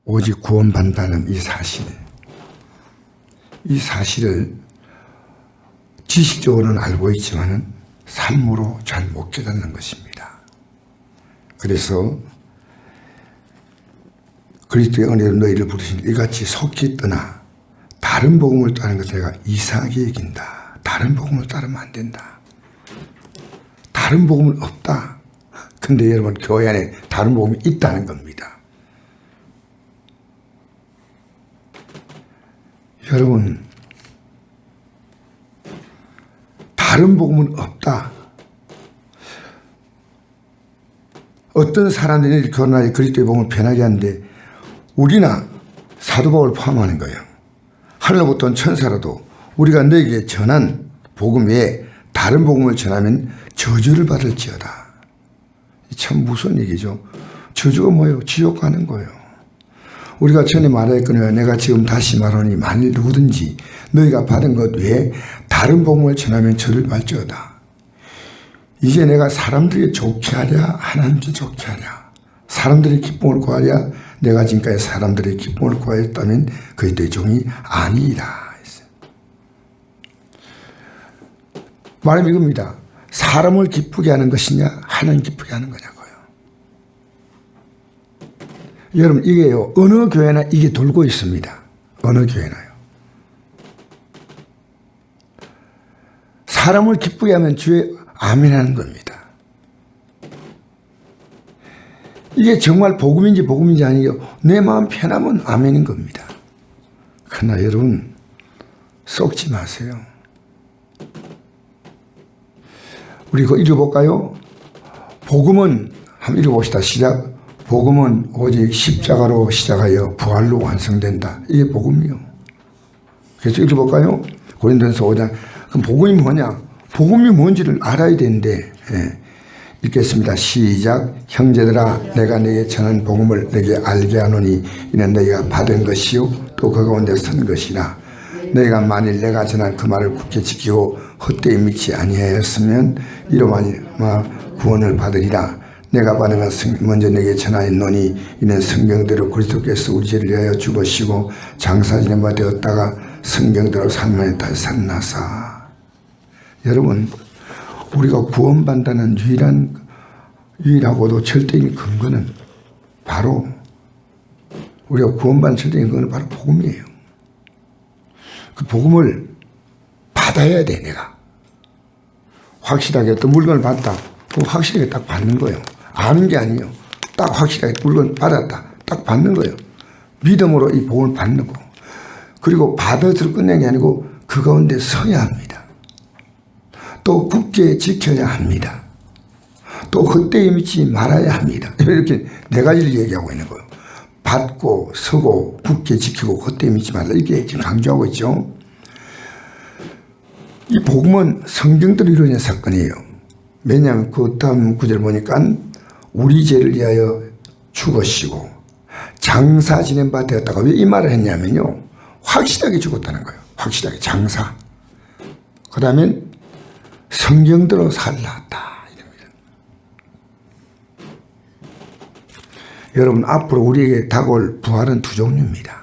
오직 구원받는다는 이 사실을 지식적으로는 알고 있지만은 삶으로 잘 못 깨닫는 것입니다. 그래서 그리스도의 은혜로 너희를 부르신 이같이 속히 떠나 다른 복음을 따르는 것을 내가 이상하게 여긴다. 다른 복음을 따르면 안 된다. 다른 복음은 없다. 근데 여러분, 교회 안에 다른 복음이 있다는 겁니다. 여러분, 다른 복음은 없다. 어떤 사람들이 교회 그리스도의 복음을 편하게 하는데 우리나 사도 바울을 포함하는 거예요. 하늘로부터 온 천사라도 우리가 너에게 전한 복음 외에 다른 복음을 전하면 저주를 받을지어다. 참 무서운 얘기죠. 저주가 뭐예요? 지옥 가는 거예요. 우리가 전에 말했거든요. 내가 지금 다시 말하니 만일 누구든지 너희가 받은 것 외에 다른 복음을 전하면 저를 받을지어다. 이제 내가 사람들에게 좋게 하랴 하나님께 좋게 하랴, 사람들의 기쁨을 구하랴 내가 지금까지 사람들의 기쁨을 구하였다면 그리스도의 종이 아니라. 말은 이겁니다. 사람을 기쁘게 하는 것이냐 하나님 기쁘게 하는 거냐고요. 여러분, 이게요, 어느 교회나 이게 돌고 있습니다. 어느 교회나요. 사람을 기쁘게 하면 주에 아멘하는 겁니다. 이게 정말 복음인지 아니요, 내 마음 편하면 아멘인 겁니다. 그러나 여러분, 썩지 마세요. 우리 이거 읽어볼까요? 복음은, 한번 읽어봅시다. 시작. 복음은 오직 십자가로 시작하여 부활로 완성된다. 이게 복음이요. 그래서 읽어볼까요? 고린도전서 5장. 그럼 복음이 뭐냐? 복음이 뭔지를 알아야 되는데, 읽겠습니다. 시작. 형제들아, 내가 너에게 전한 복음을 너에게 알게 하노니 이는 너희가 받은 것이요 또 그 가운데 선 것이라. 너희가 만일 내가 전한 그 말을 굳게 지키고 헛되이 믿지 아니하였으면 이로 말미암아 구원을 받으리라. 내가 받은 것은 먼저 내게 전하였노니 이는 성경대로 그리스도께서 우리 죄를 위하여 죽으시고 장사 지낸 바 되었다가 성경대로 삶에 다시 살아나사. 여러분, 우리가 구원받는다는 유일하고도 절대적인 근거는 바로, 우리가 구원받는 절대적인 근거는 바로 복음이에요. 그 복음을 받아야 돼. 내가 확실하게 어떤 물건을 받다, 그럼 확실하게 딱 받는 거예요. 아는 게 아니에요. 딱 확실하게 물건 받았다, 딱 받는 거예요. 믿음으로 이 복음을 받는 거. 그리고 받아서 끝낸 게 아니고 그 가운데 서야 합니다. 또 굳게 지켜야 합니다. 또 헛되이 믿지 말아야 합니다. 이렇게 네 가지를 얘기하고 있는 거예요. 받고 서고 굳게 지키고 헛되이 믿지 말라, 이렇게 지금 강조하고 있죠. 이 복음은 성경대로 이루어진 사건이에요. 왜냐하면 그 다음 구절 보니까 우리 죄를 위하여 죽으시고 장사 지낸 바 되었다가, 왜 이 말을 했냐면요, 확실하게 죽었다는 거예요. 확실하게 장사. 그 다음에 성경대로 살랐다. 여러분, 앞으로 우리에게 다가올 부활은 두 종류입니다.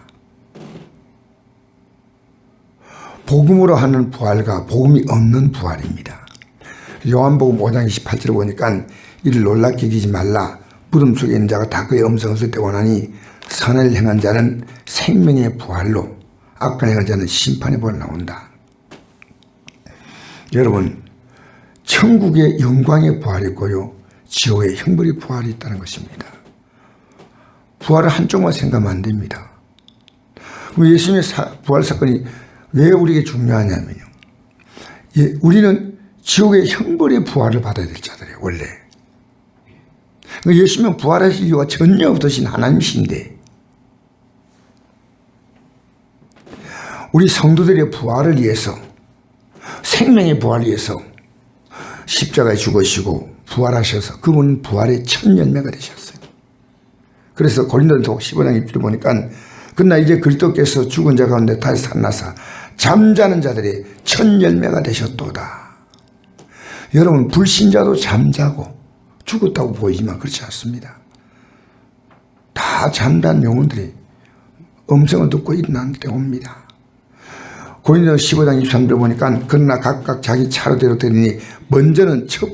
복음으로 하는 부활과 복음이 없는 부활입니다. 요한복음 5장 28절을 보니까 이를 놀랍게 여기지 말라. 무덤 속에 있는 자가 다 그의 음성을 듣되 원하니 선을 행한 자는 생명의 부활로, 악한 행한 자는 심판의 부활로 나온다. 여러분, 천국의 영광의 부활이 있고요, 지옥의 형벌의 부활이 있다는 것입니다. 부활을 한쪽만 생각하면 안 됩니다. 그럼 예수님의 부활 사건이 왜 우리에게 중요하냐면요, 우리는 지옥의 형벌의 부활을 받아야 될 자들이에요, 원래. 예수님은 부활하실 이유가 전혀 없으신 하나님이신데, 우리 성도들의 부활을 위해서, 생명의 부활을 위해서 십자가에 죽으시고 부활하셔서 그분은 부활의 첫 열매가 되셨어요. 그래서 고린도전서 15장 1절을 보니까 그러나 이제 그리스도께서 죽은 자 가운데 다시 살아나사 잠자는 자들의 첫 열매가 되셨도다. 여러분, 불신자도 잠자고 죽었다고 보이지만 그렇지 않습니다. 다 잠든 영혼들이 음성을 듣고 일어나는 때 옵니다. 고린도서 15장 23절 보니까 그러나 각각 자기 차례대로 되리니 먼저는 첫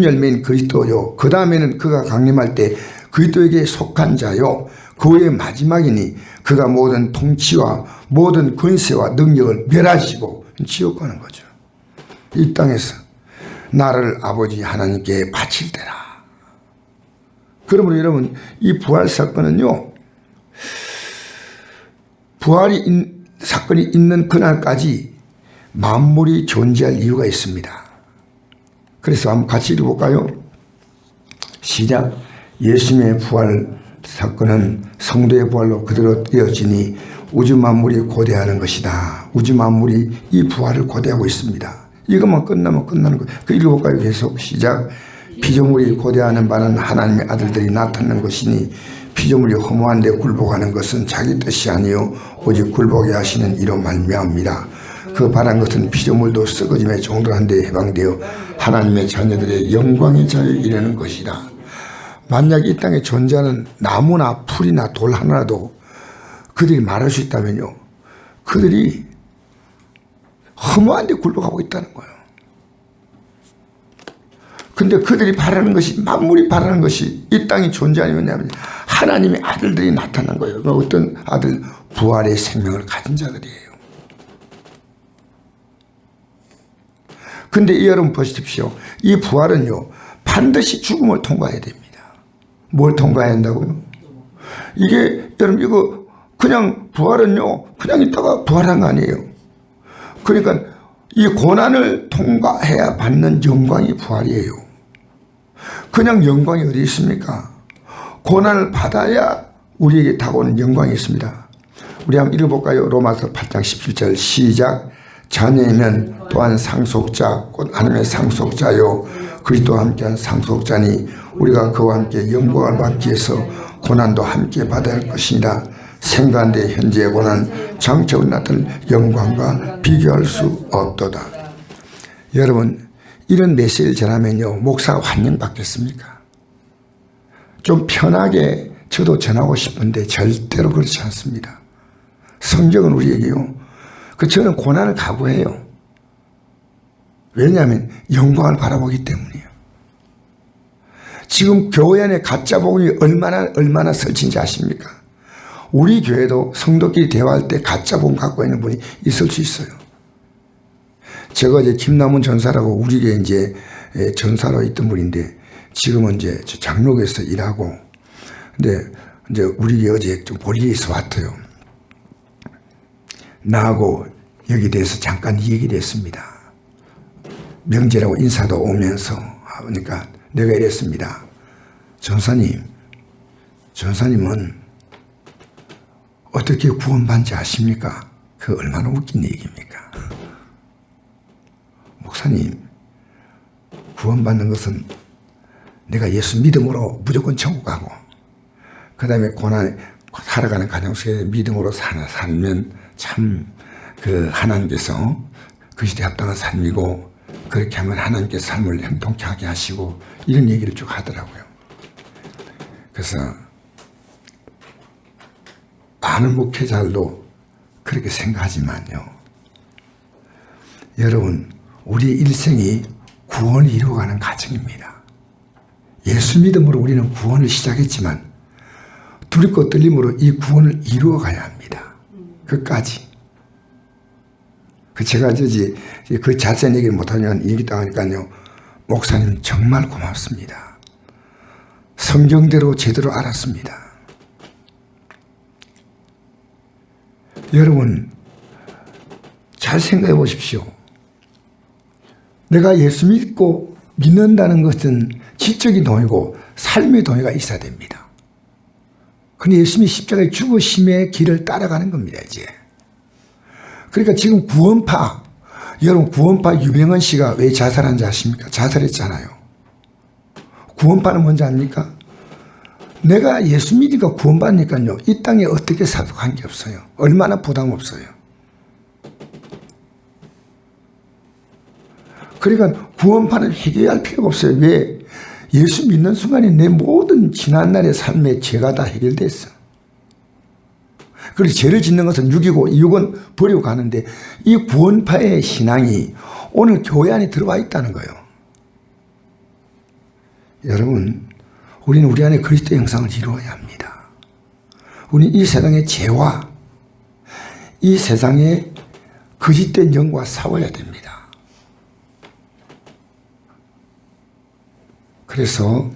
열매인 그리스도요, 그 다음에는 그가 강림할 때 그리스도에게 속한 자요, 그 후에 마지막이니 그가 모든 통치와 모든 권세와 능력을 멸하시고 지옥 가는 거죠. 이 땅에서 나를 아버지 하나님께 바칠 때라. 그러므로 여러분, 이 부활 사건은요, 사건이 있는 그날까지 만물이 존재할 이유가 있습니다. 그래서 한번 같이 읽어볼까요? 시작. 예수님의 부활 사건은 성도의 부활로 그대로 이어지니 우주 만물이 고대하는 것이다. 우주 만물이 이 부활을 고대하고 있습니다. 이것만 끝나면 끝나는 거예요. 그 읽어볼까요? 계속 시작. 피조물이 고대하는 바는 하나님의 아들들이 나타난 것이니 피조물이 허무한 데 굴복하는 것은 자기 뜻이 아니요 오직 굴복해 하시는 이로 말미암이라. 그 바란 것은 피조물도 썩어짐에 종들한 데 해방되어 하나님의 자녀들의 영광의 자리에 이르는 것이다. 만약 이 땅에 존재하는 나무나 풀이나 돌 하나라도 그들이 말할 수 있다면요, 그들이 허무한 데 굴복하고 있다는 거예요. 근데 그들이 바라는 것이, 만물이 바라는 것이 이 땅이 존재하는 뭐냐면 하나님의 아들들이 나타난 거예요. 어떤 아들? 부활의 생명을 가진 자들이에요. 근데 여러분 보십시오. 이 부활은요, 반드시 죽음을 통과해야 됩니다. 뭘 통과해야 한다고요? 이게 여러분, 이거 그냥 부활은요, 그냥 있다가 부활한 거 아니에요. 그러니까 이 고난을 통과해야 받는 영광이 부활이에요. 그냥 영광이 어디 있습니까? 고난을 받아야 우리에게 다가오는 영광이 있습니다. 우리 한번 읽어볼까요? 로마서 8장 17절 시작. 자녀이면 또한 상속자, 곧 하나님의 상속자요 그리스도와 함께한 상속자니 우리가 그와 함께 영광을 받기 위해서 고난도 함께 받아야 할 것이니라. 생각한데 현재의 고난 장차로 나타날 영광과 비교할 수 없도다. 여러분, 이런 메시지를 전하면요, 목사가 환영받겠습니까? 좀 편하게 저도 전하고 싶은데 절대로 그렇지 않습니다. 성경은 우리에게요, 저는 고난을 각오해요. 왜냐하면 영광을 바라보기 때문이에요. 지금 교회 안에 가짜 복음이 얼마나 설친지 아십니까? 우리 교회도 성도끼리 대화할 때 가짜 복음 갖고 있는 분이 있을 수 있어요. 제가 이제 김남훈 전사라고 우리 교회 이제 전사로 있던 분인데 지금은 이제 장로교에서 일하고, 근데 이제 우리 교회 어제 좀 볼 일이 있어 왔어요. 나하고 여기 대해서 잠깐 얘기를 했습니다. 명제라고 인사도 오면서 하니까 내가 이랬습니다. 전사님은 어떻게 구원받는지 아십니까? 그 얼마나 웃긴 얘기입니까? 목사님, 구원받는 것은 내가 예수 믿음으로 무조건 천국 가고, 그 다음에 고난 살아가는 가정 속에 믿음으로 살면 참 하나님께서 그 시대에 합당한 삶이고, 그렇게 하면 하나님께서 삶을 행동케 하게 하시고, 이런 얘기를 쭉 하더라고요. 그래서 많은 목회자들도 그렇게 생각하지만요, 여러분, 우리 일생이 구원을 이루어가는 과정입니다. 예수 믿음으로 우리는 구원을 시작했지만 두렵고 떨림으로 이 구원을 이루어가야 합니다. 끝까지. 제가 그 자세한 얘기를 못하면 얘기 당하니까요, 목사님 정말 고맙습니다. 성경대로 제대로 알았습니다. 여러분, 잘 생각해 보십시오. 내가 예수 믿는다는 것은 지적인 동의고 삶의 동의가 있어야 됩니다. 근데 예수님이 십자가에 죽으심의 길을 따라가는 겁니다, 이제. 그러니까 지금 여러분 구원파 유명한 씨가 왜 자살한지 아십니까? 자살했잖아요. 구원파는 뭔지 압니까? 내가 예수 믿으니까 구원받으니까요, 이 땅에 어떻게 사도 관계없어요. 얼마나 부담 없어요. 그러니까 구원파는 해결할 필요가 없어요. 왜? 예수 믿는 순간에 내 모든 지난날의 삶의 죄가 다 해결됐어. 그리고 죄를 짓는 것은 육이고 육은 버리고 가는데 이 구원파의 신앙이 오늘 교회 안에 들어와 있다는 거예요. 여러분, 우리는 우리 안에 그리스도의 형상을 이루어야 합니다. 우리는 이 세상의 죄와 이 세상의 거짓된 영과 싸워야 됩니다. 그래서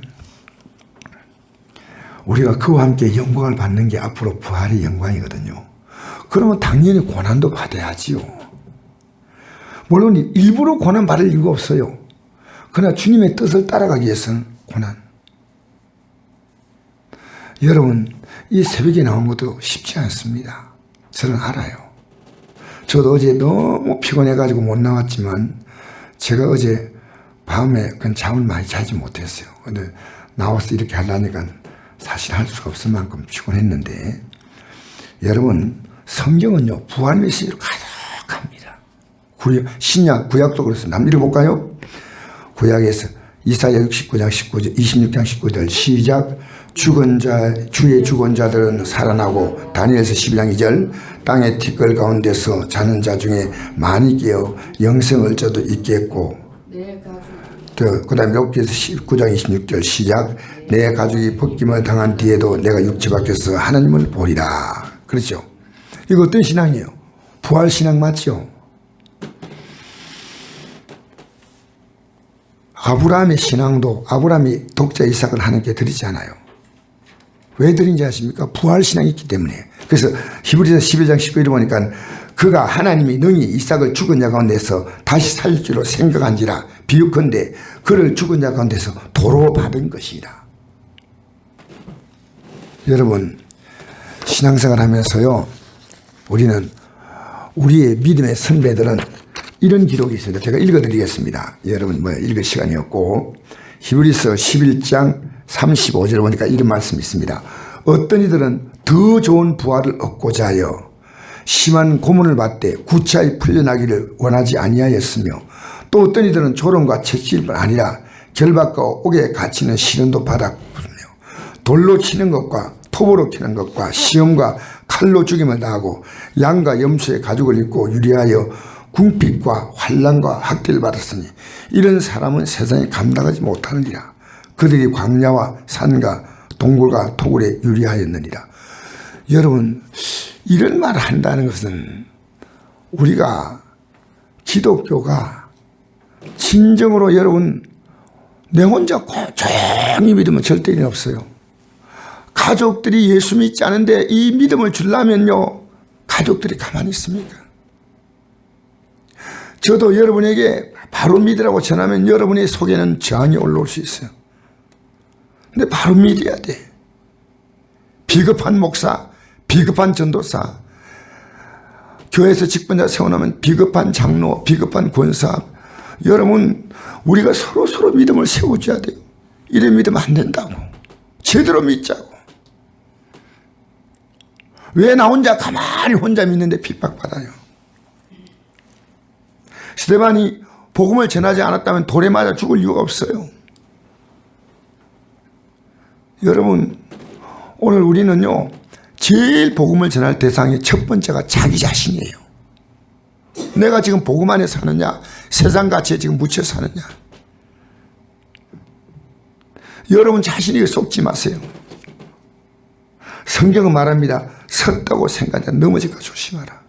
우리가 그와 함께 영광을 받는 게 앞으로 부활의 영광이거든요. 그러면 당연히 고난도 받아야지요. 물론 일부러 고난 받을 이유가 없어요. 그러나 주님의 뜻을 따라가기 위해서는 고난. 여러분, 이 새벽에 나온 것도 쉽지 않습니다. 저는 알아요. 저도 어제 너무 피곤해가지고 못 나왔지만 제가 어제 밤에 그건 잠을 많이 자지 못했어요. 근데 나와서 이렇게 하려니까 사실 할 수가 없을 만큼 피곤했는데, 여러분, 성경은요 부활 메시지로 가득합니다. 신약, 구약도 그렇습니다. 한번 읽어볼까요? 구약에서 이사야 69장 19절, 26장 19절 시작. 죽은 자, 주의 죽은 자들은 살아나고, 다니엘서 12장 2절 땅의 티끌 가운데서 자는 자 중에 많이 깨어 영생을 저도 있겠고, 그 다음에 욥기에서 19장 26절 시작. 내 가족이 벗김을 당한 뒤에도 내가 육체 밖에서 하나님을 보리라. 그렇죠? 이거 어떤 신앙이에요? 부활 신앙 맞죠? 아브라함의 신앙도 아브라함이 독자 이삭을 하나님께 드리지 않아요. 왜 드린지 아십니까? 부활 신앙이 있기 때문에. 그래서 히브리서 11장 19절을 보니까 그가 하나님이 능히 이삭을 죽은 자 가운데서 다시 살릴 줄로 생각한지라 비유컨대 그를 죽은 자 가운데서 도로 받은 것이라. 여러분, 신앙생활 하면서요 우리는 우리의 믿음의 선배들은 이런 기록이 있습니다. 제가 읽어드리겠습니다. 여러분 읽을 시간이 없고, 히브리서 11장 35절 보니까 이런 말씀이 있습니다. 어떤 이들은 더 좋은 부활을 얻고자 하여 심한 고문을 받되 구차히 풀려나기를 원하지 아니하였으며, 또 어떤 이들은 조롱과 채찍뿐 아니라 결박과 옥에 갇히는 시련도 받았으며, 돌로 치는 것과 톱으로 치는 것과 시험과 칼로 죽임을 당하고 양과 염소의 가죽을 입고 유리하여 궁핍과 환난과 학대를 받았으니 이런 사람은 세상에 감당하지 못하느니라. 그들이 광야와 산과 동굴과 토굴에 유리하였느니라. 여러분, 이런 말을 한다는 것은 우리가 기독교가 진정으로, 여러분, 내 혼자 조용히 믿으면 절대 일 없어요. 가족들이 예수 믿지 않은데 이 믿음을 주려면요 가족들이 가만히 있습니까? 저도 여러분에게 바로 믿으라고 전하면 여러분의 속에는 저항이 올라올 수 있어요. 근데 바로 믿어야 돼. 비겁한 목사, 비겁한 전도사, 교회에서 직분자 세워놓으면 비겁한 장로, 비겁한 권사. 여러분, 우리가 서로 믿음을 세워줘야 돼요. 이래 믿으면 안 된다고. 제대로 믿자고. 왜 나 혼자 가만히 혼자 믿는데 핍박받아요? 스데반이 복음을 전하지 않았다면 돌에 맞아 죽을 이유가 없어요. 여러분, 오늘 우리는요 제일 복음을 전할 대상의 첫 번째가 자기 자신이에요. 내가 지금 복음 안에 사느냐, 세상 가치에 지금 묻혀 사느냐. 여러분 자신에게 속지 마세요. 성경은 말합니다. 섰다고 생각하자 넘어질까 조심하라.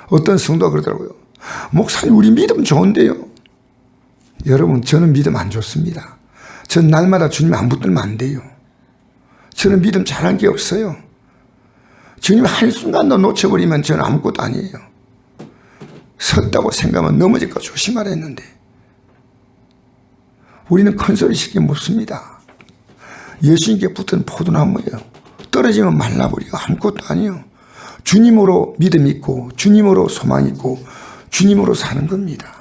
어떤 성도가 그러더라고요. 목사님, 우리 믿음 좋은데요. 여러분, 저는 믿음 안 좋습니다. 전 날마다 주님 안 붙들면 안 돼요. 저는 믿음 잘한 게 없어요. 주님 한순간도 놓쳐버리면 저는 아무것도 아니에요. 섰다고 생각하면 넘어질까 조심하라 했는데 우리는 큰 소리 쉽게 묻습니다. 예수님께 붙은 포도나무예요. 떨어지면 말라버리고 아무것도 아니에요. 주님으로 믿음 있고 주님으로 소망 있고 주님으로 사는 겁니다.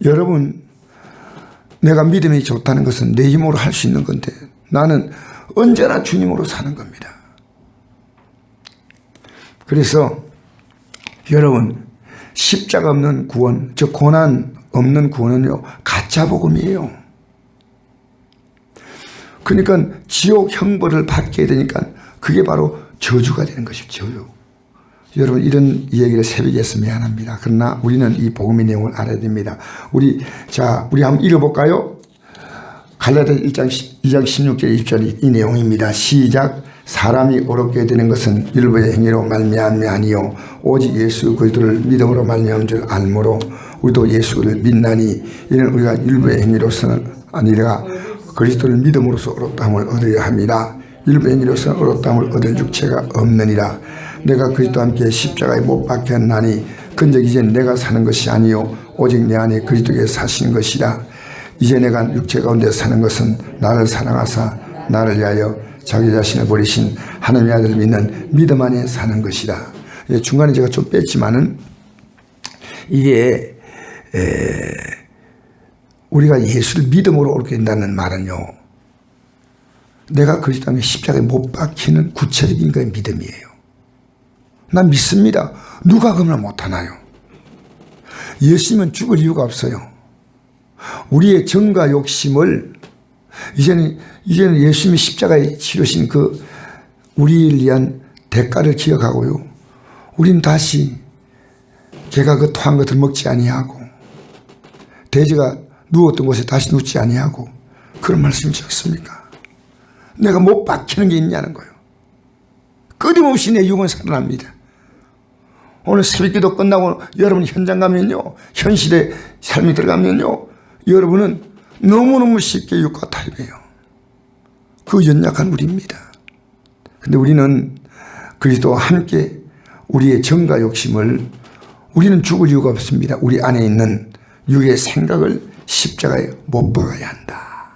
여러분, 내가 믿음이 좋다는 것은 내 힘으로 할 수 있는 건데 나는 언제나 주님으로 사는 겁니다. 그래서 여러분, 십자가 없는 구원, 저 고난 없는 구원은요 가짜 복음이에요. 그러니까 지옥 형벌을 받게 되니까 그게 바로 저주가 되는 것이죠. 저주. 여러분 이런 얘기를 새벽에 해서 미안합니다. 그러나 우리는 이 복음의 내용을 알아야 됩니다. 우리 한번 읽어볼까요? 갈라디아 2장 16절 20절 이 내용입니다. 시작. 사람이 어렵게 되는 것은 율법의 행위로 말미암이 아니요 오직 예수 그리스도를 믿음으로 말미암은 줄 알므로 우리도 예수를 믿나니 이는 우리가 율법의 행위로서는 아니라 그리스도를 믿음으로써 어렵다함을 얻어야 합니다. 율법의 행위로서는 어렵다함을 얻을 육체가 없느니라. 내가 그리스도와 함께 십자가에 못 박혔나니 근적 이제 내가 사는 것이 아니요 오직 내 안에 그리스도께 사시는 것이라. 이제 내가 육체 가운데 사는 것은 나를 사랑하사 나를 위하여 자기 자신을 버리신 하나님의 아들을 믿는 믿음 안에 사는 것이다. 중간에 제가 좀 뺐지만은 이게 우리가 예수를 믿음으로 얻게 된다는 말은요, 내가 그리스도 안에 십자가에 못 박히는 구체적인 그 믿음이에요. 난 믿습니다. 누가 그러나 못하나요? 예수님은 죽을 이유가 없어요. 우리의 정과 욕심을 이제는 예수님이 십자가에 치르신 그 우리를 위한 대가를 기억하고요. 우린 다시 개가 그 토한 것을 먹지 아니하고 돼지가 누웠던 곳에 다시 눕지 아니하고 그런 말씀이지 않습니까? 내가 못 박히는 게 있냐는 거예요. 끊임없이 내 육은 살아납니다. 오늘 새벽기도 끝나고 여러분 현장 가면요, 현실의 삶이 들어가면요, 여러분은 너무너무 쉽게 육과 타협해요. 그 연약한 우리입니다. 근데 우리는 그리스도와 함께 우리의 정과 욕심을, 우리는 죽을 이유가 없습니다. 우리 안에 있는 육의 생각을 십자가에 못 박아야 한다.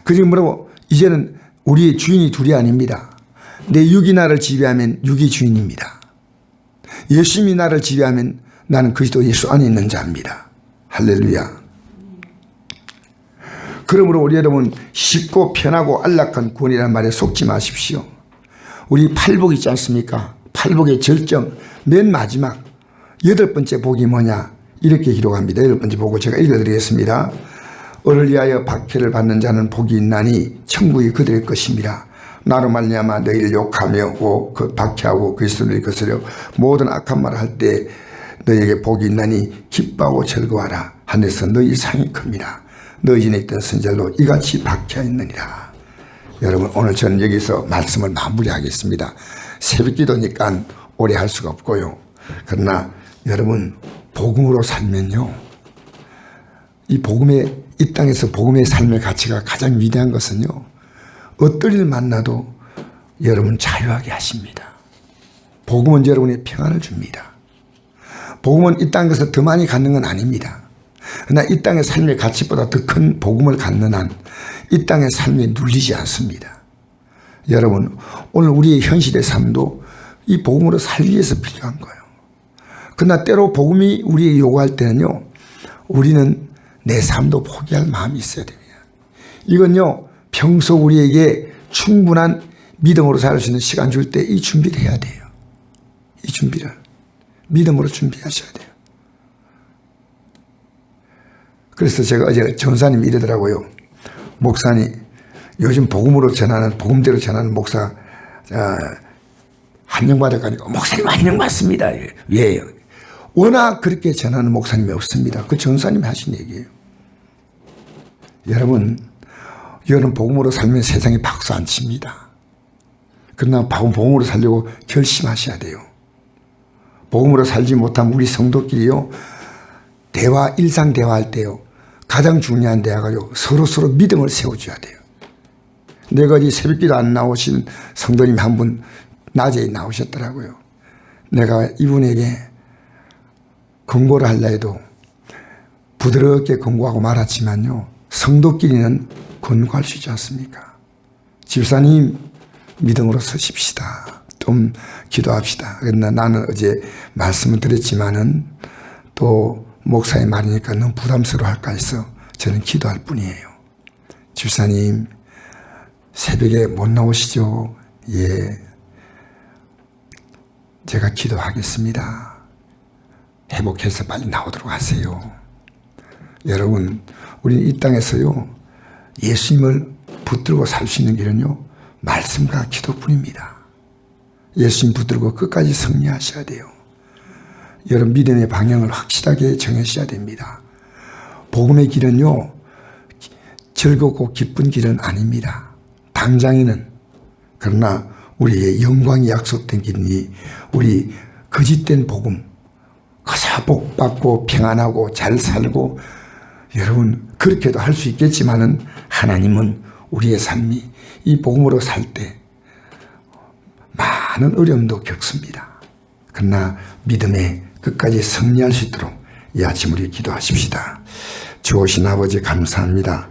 그리고 뭐라고? 이제는 우리의 주인이 둘이 아닙니다. 내 육이 나를 지배하면 육이 주인입니다. 예수님이 나를 지배하면 나는 그리스도 예수 안에 있는 자입니다. 할렐루야. 그러므로 우리 여러분 쉽고 편하고 안락한 구원이라는 말에 속지 마십시오. 우리 팔복 있지 않습니까? 팔복의 절정 맨 마지막 8번째 복이 뭐냐? 이렇게 기록합니다. 8번째 복을 제가 읽어드리겠습니다. 을을 위하여 박해를 받는 자는 복이 있나니 천국이 그들의 것입니다. 나로 말미암아 너희를 욕하며 그 박해하고 그리스도를 거스려 모든 악한 말을 할 때 너희에게 복이 있나니 기뻐하고 즐거워하라. 하늘에서 너희 상이 큽니다. 너희 전에 있던 선지자도 이같이 박해하였느니라. 여러분 오늘 저는 여기서 말씀을 마무리하겠습니다. 새벽기도니까 오래 할 수가 없고요. 그러나 여러분 복음으로 살면요, 이 땅에서 복음의 삶의 가치가 가장 위대한 것은요, 어떤 일을 만나도 여러분 자유하게 하십니다. 복음은 여러분의 평안을 줍니다. 복음은 이 땅에서 더 많이 갖는 건 아닙니다. 그러나 이 땅의 삶의 가치보다 더 큰 복음을 갖는 한 이 땅의 삶에 눌리지 않습니다. 여러분 오늘 우리의 현실의 삶도 이 복음으로 살기 위해서 필요한 거예요. 그러나 때로 복음이 우리에게 요구할 때는요, 우리는 내 삶도 포기할 마음이 있어야 됩니다. 이건요, 평소 우리에게 충분한 믿음으로 살 수 있는 시간 줄 때 이 준비를 해야 돼요. 이 준비를 믿음으로 준비하셔야 돼요. 그래서 제가 어제 전사님이 이러더라고요. 목사님, 요즘 복음으로 전하는, 복음대로 전하는 목사 한명받아가니까 목사님 한명 맞습니다. 왜요? 워낙 그렇게 전하는 목사님이 없습니다. 그 전사님이 하신 얘기예요. 여러분 복음으로 살면 세상에 박수 안 칩니다. 그러나 복음으로 살려고 결심하셔야 돼요. 복음으로 살지 못한 우리 성도끼리요, 일상 대화할 때요, 가장 중요한 대화가요, 서로 믿음을 세워줘야 돼요. 내가 어디 새벽기도 안 나오신 성도님이 한 분 낮에 나오셨더라고요. 내가 이분에게 권고를 하려 해도 부드럽게 권고하고 말았지만요, 성도끼리는 권고할 수 있지 않습니까? 집사님 믿음으로 서십시다. 좀 기도합시다. 그러나 나는 어제 말씀을 드렸지만은 또 목사의 말이니까 너무 부담스러워 할까 해서 저는 기도할 뿐이에요. 집사님 새벽에 못 나오시죠? 예, 제가 기도하겠습니다. 회복해서 빨리 나오도록 하세요. 여러분 우리는 이 땅에서요, 예수님을 붙들고 살 수 있는 길은요, 말씀과 기도뿐입니다. 예수님 붙들고 끝까지 승리하셔야 돼요. 여러분 믿음의 방향을 확실하게 정하셔야 됩니다. 복음의 길은요, 즐겁고 기쁜 길은 아닙니다. 당장에는. 그러나 우리의 영광이 약속된 길이니 우리 거짓된 복음, 그저 복받고 평안하고 잘 살고, 여러분 그렇게도 할 수 있겠지만은 하나님은 우리의 삶이 이 복음으로 살 때 많은 어려움도 겪습니다. 그러나 믿음에 끝까지 승리할 수 있도록 이 아침 우리 기도하십시다. 주오신 아버지 감사합니다.